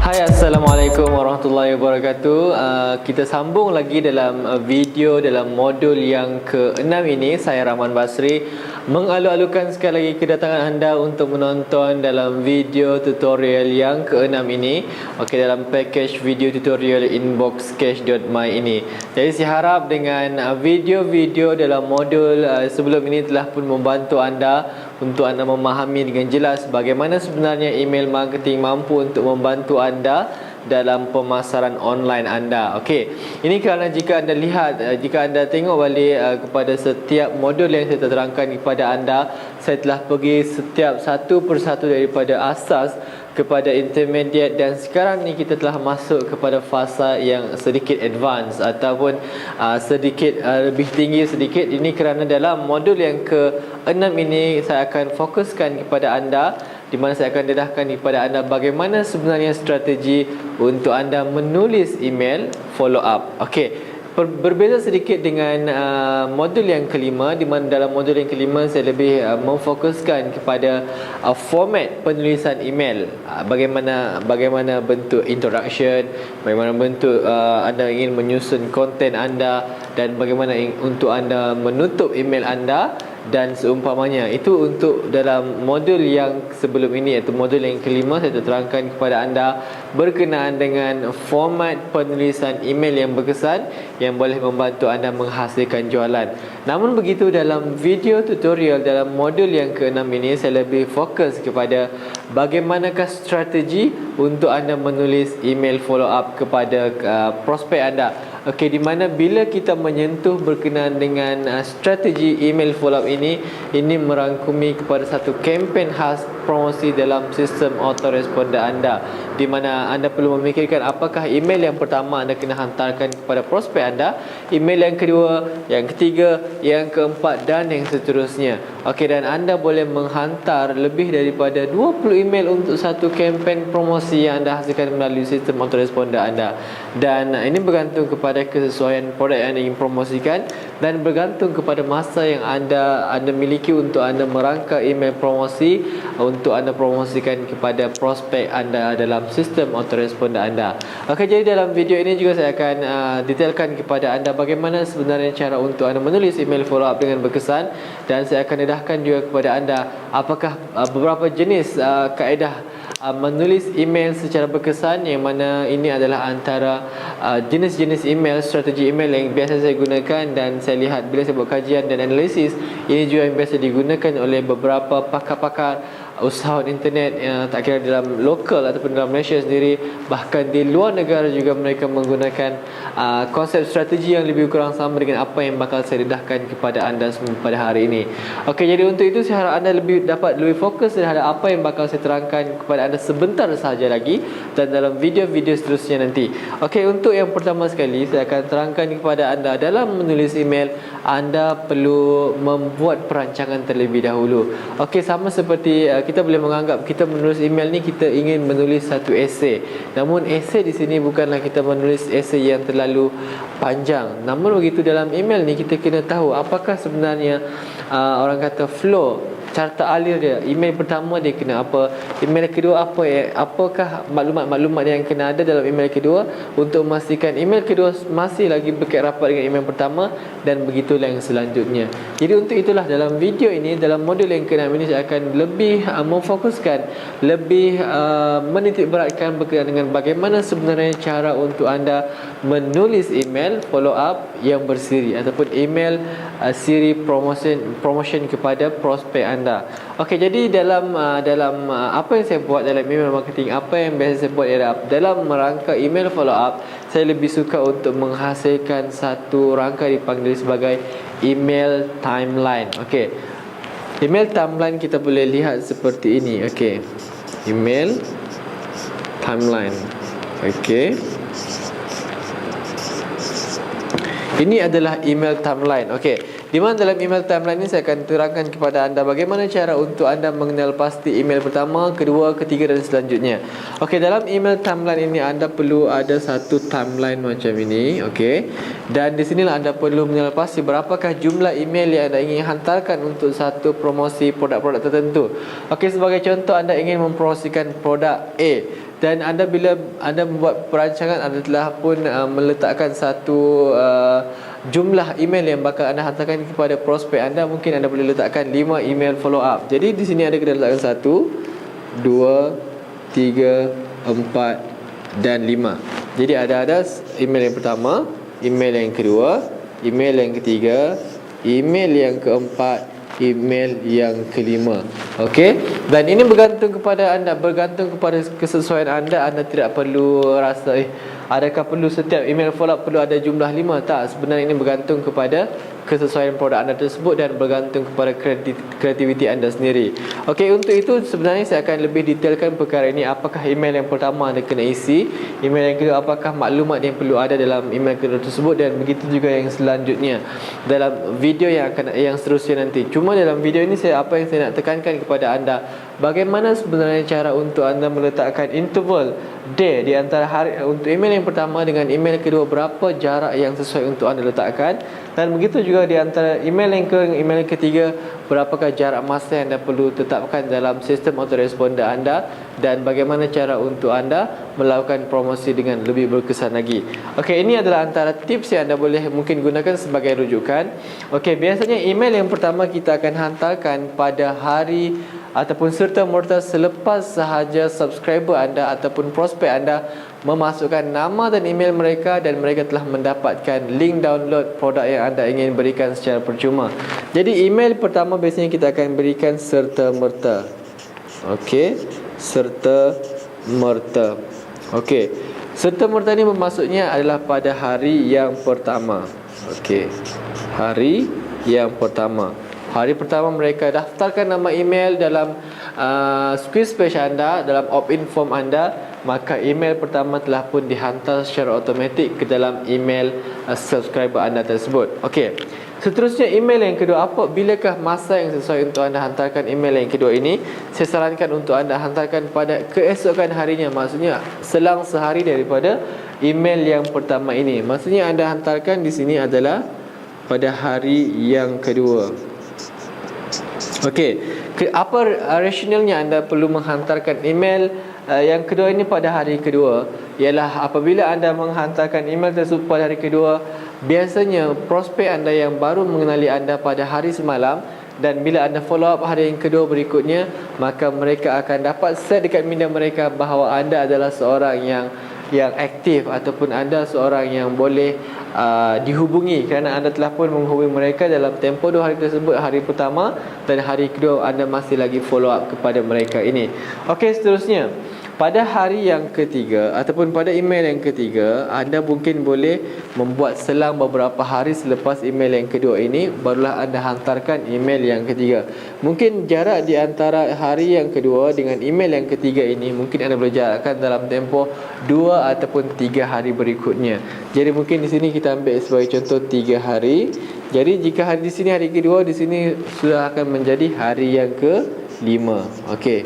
Hai, Assalamualaikum warahmatullahi wabarakatuh. Kita sambung lagi dalam video dalam modul yang ke-6 ini. Saya Rahman Basri mengalu-alukan sekali lagi kedatangan anda untuk menonton dalam video tutorial yang ke-6 ini. Okey, dalam package video tutorial inboxcash.my ini. Jadi saya harap dengan video-video dalam modul sebelum ini telah pun membantu anda untuk anda memahami dengan jelas bagaimana sebenarnya email marketing mampu untuk membantu anda dalam pemasaran online anda. Okey, ini kerana jika anda lihat, jika anda tengok balik kepada setiap modul yang saya terangkan kepada anda, saya telah pergi setiap satu persatu daripada asas kepada intermediate, dan sekarang ni kita telah masuk kepada fasa yang sedikit advance ataupun sedikit lebih tinggi sedikit. Ini kerana dalam modul yang ke-6 ini saya akan fokuskan kepada anda, di mana saya akan dedahkan kepada anda bagaimana sebenarnya strategi untuk anda menulis email follow up. Okey, berbeza sedikit dengan modul yang kelima, di mana dalam modul yang kelima saya lebih memfokuskan kepada format penulisan email. Bagaimana bentuk introduction, bagaimana bentuk anda ingin menyusun konten anda, dan bagaimana untuk anda menutup email anda dan seumpamanya. Itu untuk dalam modul yang sebelum ini, iaitu modul yang kelima. Saya terangkan kepada anda berkenaan dengan format penulisan email yang berkesan yang boleh membantu anda menghasilkan jualan. Namun begitu, dalam video tutorial dalam modul yang ke-6 ini saya lebih fokus kepada bagaimanakah strategi untuk anda menulis email follow up kepada prospek anda. Okey, di mana bila kita menyentuh berkenaan dengan strategi email follow up ini merangkumi kepada satu kempen khas promosi dalam sistem autoresponder anda, di mana anda perlu memikirkan apakah email yang pertama anda kena hantarkan kepada prospek anda, email yang kedua, yang ketiga, yang keempat, dan yang seterusnya. Okey, dan anda boleh menghantar lebih daripada 20 email untuk satu kempen promosi yang anda hasilkan melalui sistem autoresponder anda. Dan ini bergantung kepada kesesuaian produk yang anda ingin promosikan, dan bergantung kepada masa yang anda miliki untuk anda merangka email promosi untuk anda promosikan kepada prospek anda dalam sistem autoresponder anda. Okey, jadi dalam video ini juga saya akan detailkan kepada anda bagaimana sebenarnya cara untuk anda menulis email follow up dengan berkesan, dan saya akan dedahkan juga kepada anda apakah beberapa jenis kaedah menulis email secara berkesan, yang mana ini adalah antara jenis-jenis email, strategi email yang biasa saya gunakan, dan saya lihat bila saya buat kajian dan analisis, ini juga yang biasa digunakan oleh beberapa pakar-pakar usahawan internet, tak kira dalam lokal ataupun dalam Malaysia sendiri, bahkan di luar negara juga mereka menggunakan konsep strategi yang lebih kurang sama dengan apa yang bakal saya dedahkan kepada anda semua pada hari ini. Okey, jadi untuk itu saya harap anda dapat lebih fokus terhadap apa yang bakal saya terangkan kepada anda sebentar sahaja lagi dan dalam video-video seterusnya nanti. Okey, untuk yang pertama sekali saya akan terangkan kepada anda, dalam menulis email anda perlu membuat perancangan terlebih dahulu. Okey, sama seperti kita boleh menganggap kita menulis email ni kita ingin menulis satu esei. Namun esei di sini bukanlah kita menulis esei yang terlalu panjang. Namun begitu, dalam email ni kita kena tahu apakah sebenarnya orang kata flow, carta alir dia. Email pertama dia kena apa, email kedua apa, apakah maklumat-maklumat yang kena ada dalam email kedua untuk memastikan email kedua masih lagi berkait rapat dengan email pertama, dan begitulah yang selanjutnya. Jadi untuk itulah dalam video ini, dalam modul yang ke-6 ini saya akan lebih memfokuskan, lebih menitik beratkan berkaitan dengan bagaimana sebenarnya cara untuk anda menulis email follow up yang bersiri ataupun email siri promotion kepada prospek anda. Okey, jadi dalam apa yang saya buat dalam email marketing, apa yang biasa saya buat ialah dalam merangka email follow up, saya lebih suka untuk menghasilkan satu rangka dipanggil sebagai email timeline. Okey, email timeline kita boleh lihat seperti ini. Okey, email timeline. Okey, ini adalah email timeline. Okey, Di mana dalam email timeline ini saya akan terangkan kepada anda bagaimana cara untuk anda mengenal pasti email pertama, kedua, ketiga dan selanjutnya. Okey, dalam email timeline ini anda perlu ada satu timeline macam ini, okey. Dan di sinilah anda perlu mengenal pasti berapakah jumlah email yang anda ingin hantarkan untuk satu promosi produk-produk tertentu. Okey, sebagai contoh anda ingin mempromosikan produk A dan anda bila anda membuat perancangan anda telah pun meletakkan satu jumlah email yang bakal anda hantarkan kepada prospek anda. Mungkin anda boleh letakkan 5 email follow up. Jadi di sini anda kena letakkan 1, 2, 3, 4 dan 5. Jadi ada email yang pertama, email yang kedua, email yang ketiga, email yang keempat, email yang kelima. Okey, dan ini bergantung kepada anda, bergantung kepada kesesuaian anda. Anda tidak perlu rasa adakah perlu setiap email follow up perlu ada jumlah 5. Tak, sebenarnya ini bergantung kepada kesesuaian produk anda tersebut dan bergantung kepada kreativiti anda sendiri. Okey, untuk itu sebenarnya saya akan lebih detailkan perkara ini. Apakah email yang pertama anda kena isi, email yang kedua apakah maklumat yang perlu ada dalam email kedua tersebut, dan begitu juga yang selanjutnya dalam video yang seterusnya nanti. Cuma dalam video ini apa yang saya nak tekankan kepada anda, bagaimana sebenarnya cara untuk anda meletakkan interval day di antara hari untuk email yang pertama dengan email kedua, berapa jarak yang sesuai untuk anda letakkan, dan begitu juga di antara email yang ke email yang ketiga, berapakah jarak masa yang anda perlu tetapkan dalam sistem autoresponder anda, dan bagaimana cara untuk anda melakukan promosi dengan lebih berkesan lagi. Okey, ini adalah antara tips yang anda boleh mungkin gunakan sebagai rujukan. Okey, biasanya email yang pertama kita akan hantarkan pada hari ataupun serta-merta selepas sahaja subscriber anda ataupun prospek anda memasukkan nama dan email mereka dan mereka telah mendapatkan link download produk yang anda ingin berikan secara percuma. Jadi email pertama biasanya kita akan berikan serta-merta. Okey, serta-merta. Okey, serta-merta ni bermaksudnya adalah pada hari yang pertama. Okey, hari yang pertama. Hari pertama mereka daftarkan nama email dalam squeeze page anda, dalam opt-in form anda, maka email pertama telah pun dihantar secara automatik ke dalam email subscriber anda tersebut. Okey, seterusnya email yang kedua. Bilakah masa yang sesuai untuk anda hantarkan email yang kedua ini? Saya sarankan untuk anda hantarkan pada keesokan harinya, maksudnya selang sehari daripada email yang pertama ini. Maksudnya anda hantarkan di sini adalah pada hari yang kedua. Okey, apa rasionalnya anda perlu menghantarkan email yang kedua ini pada hari kedua? Ialah apabila anda menghantarkan email tersebut pada hari kedua, biasanya prospek anda yang baru mengenali anda pada hari semalam, dan bila anda follow up hari yang kedua berikutnya, maka mereka akan dapat set dekat minda mereka bahawa anda adalah seorang yang aktif ataupun anda seorang yang boleh dihubungi, kerana anda telah pun menghubungi mereka dalam tempoh 2 hari tersebut, hari pertama dan hari kedua anda masih lagi follow up kepada mereka ini. Okey, seterusnya pada hari yang ketiga ataupun pada email yang ketiga, anda mungkin boleh membuat selang beberapa hari selepas email yang kedua ini, barulah anda hantarkan email yang ketiga. Mungkin jarak di antara hari yang kedua dengan email yang ketiga ini mungkin anda boleh jarakkan dalam tempoh 2 ataupun 3 hari berikutnya. Jadi mungkin di sini kita ambil sebagai contoh 3 hari. Jadi jika hari di sini hari kedua, di sini sudah akan menjadi hari yang kelima. Okey,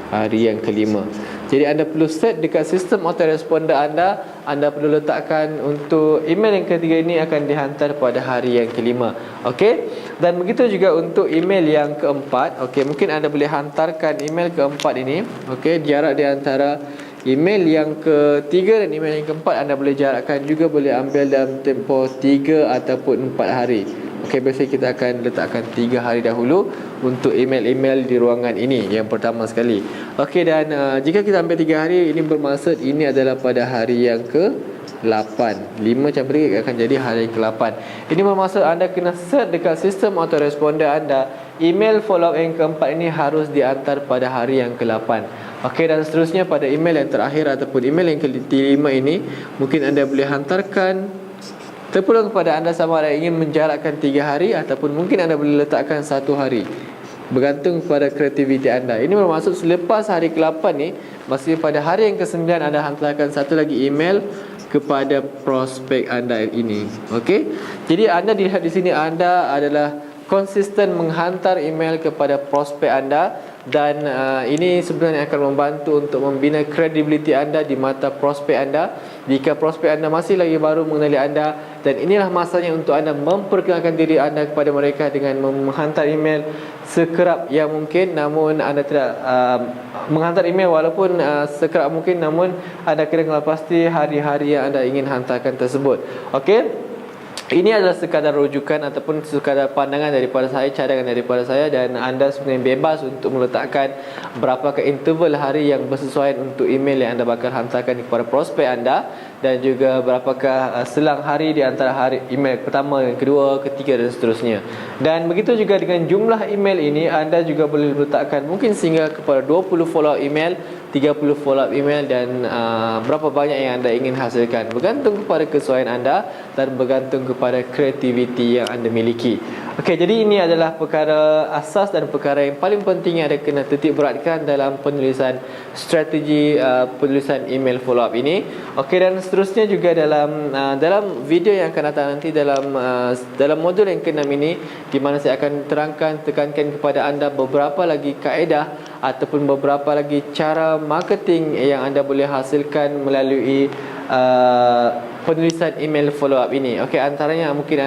hari yang kelima. Jadi anda perlu set dekat sistem autoresponder anda. Anda perlu letakkan untuk email yang ketiga ini akan dihantar pada hari yang kelima. Okey, dan begitu juga untuk email yang keempat. Okey, mungkin anda boleh hantarkan email keempat ini. Okey, jarak di antara email yang ketiga dan email yang keempat anda boleh jarakkan juga, boleh ambil dalam tempoh 3 ataupun 4 hari. Okey, biasanya kita akan letakkan 3 hari dahulu untuk email-email di ruangan ini yang pertama sekali. Okey, dan jika kita ambil 3 hari, ini bermaksud ini adalah pada hari yang ke-8. 5 campur 3 akan jadi hari ke-8. Ini bermaksud anda kena set dekat sistem autoresponder anda, email follow up yang keempat ini harus dihantar pada hari yang ke-8. Okey, dan seterusnya pada email yang terakhir ataupun email yang ke-5 ini, mungkin anda boleh hantarkan, terpulang kepada anda sama ada ingin menjarakkan 3 hari ataupun mungkin anda boleh letakkan 1 hari, bergantung kepada kreativiti anda. Ini bermaksud selepas hari ke-8 ni, maksudnya pada hari yang ke-9 anda hantarkan satu lagi email kepada prospek anda ini. Okey. Jadi anda dilihat di sini anda adalah konsisten menghantar email kepada prospek anda, dan ini sebenarnya akan membantu untuk membina kredibiliti anda di mata prospek anda jika prospek anda masih lagi baru mengenali anda, dan inilah masanya untuk anda memperkenalkan diri anda kepada mereka dengan menghantar email sekerap yang mungkin. Namun anda tidak menghantar email walaupun sekerap mungkin, namun anda kena kenal pasti hari-hari yang anda ingin hantarkan tersebut. Okey. Ini adalah sekadar rujukan ataupun sekadar pandangan daripada saya, cadangan daripada saya, dan anda sebenarnya bebas untuk meletakkan berapakah interval hari yang bersesuaian untuk email yang anda bakal hantarkan kepada prospek anda, dan juga berapakah selang hari di antara hari email pertama, kedua, ketiga dan seterusnya. Dan begitu juga dengan jumlah email ini, anda juga boleh letakkan mungkin sehingga kepada 20 follow up email, 30 follow up email, dan berapa banyak yang anda ingin hasilkan, bergantung kepada kesesuaian anda dan bergantung kepada kreativiti yang anda miliki. Okey, jadi ini adalah perkara asas dan perkara yang paling penting yang anda kena titik beratkan dalam penulisan strategi penulisan email follow up ini. Okey, dan seterusnya juga dalam video yang akan datang nanti, dalam modul yang ke-6 ini, di mana saya akan tekankan kepada anda beberapa lagi kaedah ataupun beberapa lagi cara marketing yang anda boleh hasilkan melalui penulisan email follow up ini. Okey, antaranya mungkin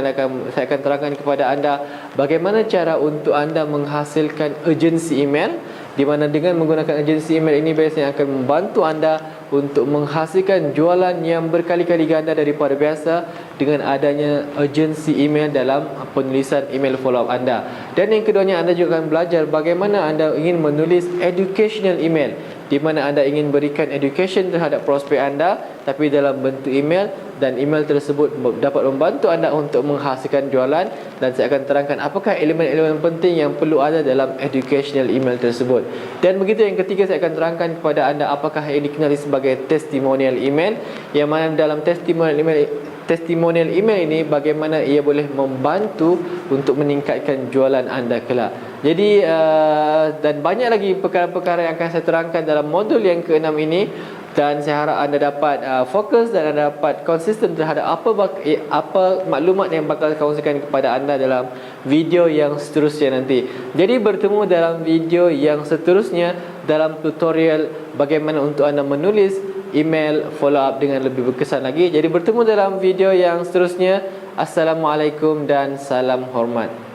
saya akan terangkan kepada anda bagaimana cara untuk anda menghasilkan urgency email, di mana dengan menggunakan urgency email ini biasanya akan membantu anda untuk menghasilkan jualan yang berkali-kali ganda daripada biasa dengan adanya urgency email dalam penulisan email follow up anda. Dan yang keduanya, anda juga akan belajar bagaimana anda ingin menulis educational email, di mana anda ingin berikan education terhadap prospek anda tapi dalam bentuk email, dan email tersebut dapat membantu anda untuk menghasilkan jualan. Dan saya akan terangkan apakah elemen-elemen penting yang perlu ada dalam educational email tersebut. Dan begitu yang ketiga, saya akan terangkan kepada anda apakah yang dikenali sebagai testimonial email, yang mana dalam testimonial email ini bagaimana ia boleh membantu untuk meningkatkan jualan anda kelak. Jadi dan banyak lagi perkara-perkara yang akan saya terangkan dalam modul yang ke-6 ini, dan saya harap anda dapat fokus dan anda dapat konsisten terhadap apa maklumat yang bakal saya kongsikan kepada anda dalam video yang seterusnya nanti. Jadi bertemu dalam video yang seterusnya dalam tutorial bagaimana untuk anda menulis email follow up dengan lebih berkesan lagi. Jadi bertemu dalam video yang seterusnya. Assalamualaikum dan salam hormat.